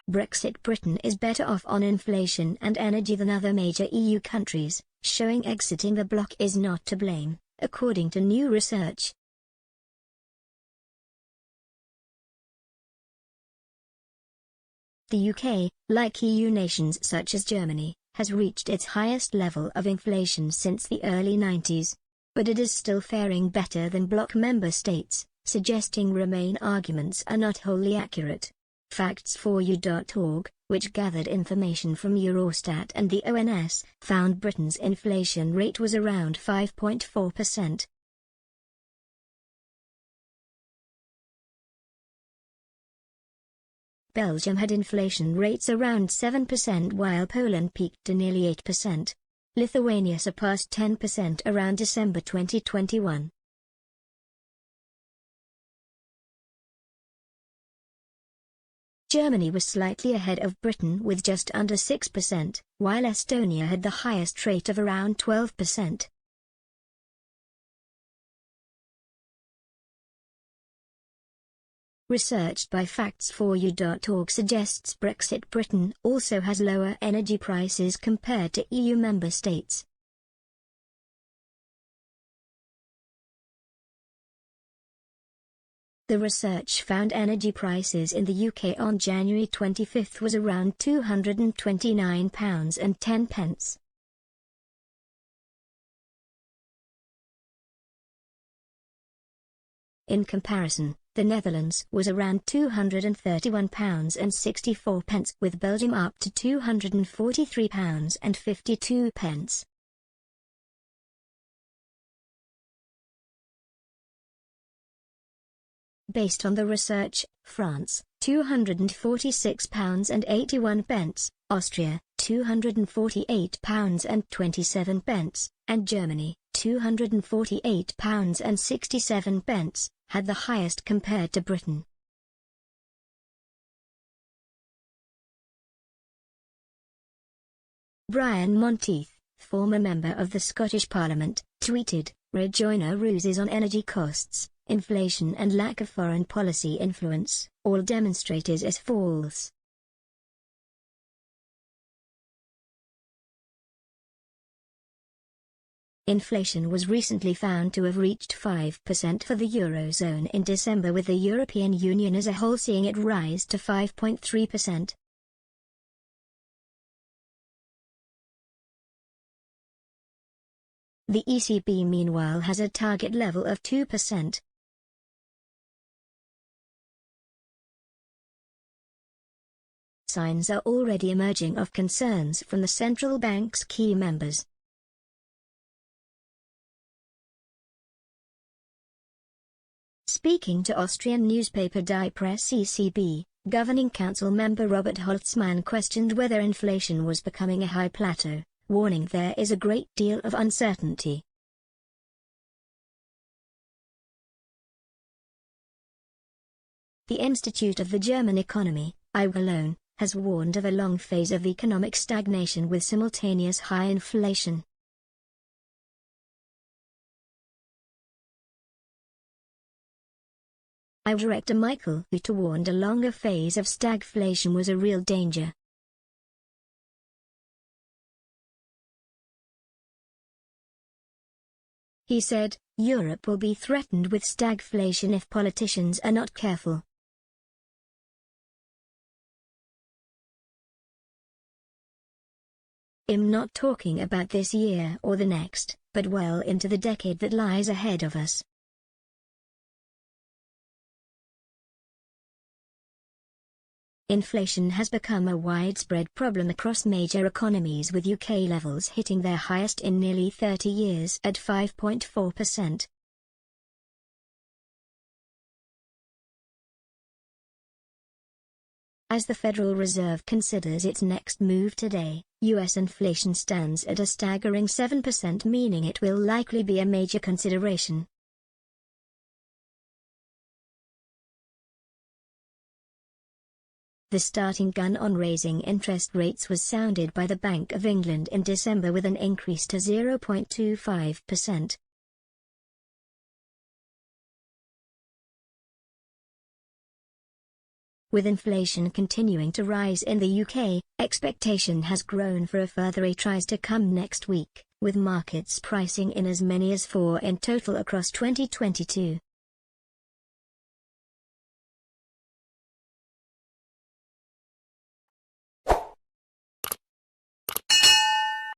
Brexit. Britain is better off on inflation and energy than other major EU countries, showing exiting the bloc is not to blame, according to new research. The UK, like EU nations such as Germany, has reached its highest level of inflation since the early 90s. But it is still faring better than bloc member states, suggesting Remain arguments are not wholly accurate. Facts4u.org, which gathered information from Eurostat and the ONS, found Britain's inflation rate was around 5.4%. Belgium had inflation rates around 7% while Poland peaked to nearly 8%. Lithuania surpassed 10% around December 2021. Germany was slightly ahead of Britain with just under 6%, while Estonia had the highest rate of around 12%. Research by Facts4u.org suggests Brexit. Britain also has lower energy prices compared to EU member states. The research found energy prices in the UK on January 25 was around £229.10. In comparison, the Netherlands was around £231.64, with Belgium up to £243.52. Based on the research, France, £246.81, Austria, £248.27, and Germany, £248.67, had the highest compared to Britain. Brian Monteith, former member of the Scottish Parliament, tweeted, "Rejoiner ruses on energy costs, inflation and lack of foreign policy influence, all demonstrated as false." Inflation was recently found to have reached 5% for the Eurozone in December, with the European Union as a whole seeing it rise to 5.3%. The ECB meanwhile has a target level of 2%. Signs are already emerging of concerns from the central bank's key members. Speaking to Austrian newspaper Die Presse ECB, Governing Council member Robert Holtzmann questioned whether inflation was becoming a high plateau, warning there is a great deal of uncertainty. The Institute of the German Economy, alone, has warned of a long phase of economic stagnation with simultaneous high inflation. Director Michael Hütter warned a longer phase of stagflation was a real danger. He said, "Europe will be threatened with stagflation if politicians are not careful." I'm not talking about this year or the next, but well into the decade that lies ahead of us. Inflation has become a widespread problem across major economies, with UK levels hitting their highest in nearly 30 years at 5.4%. As the Federal Reserve considers its next move today, US inflation stands at a staggering 7%, meaning it will likely be a major consideration. The starting gun on raising interest rates was sounded by the Bank of England in December with an increase to 0.25%. With inflation continuing to rise in the UK, expectation has grown for a further 8 rise to come next week, with markets pricing in as many as 4 in total across 2022.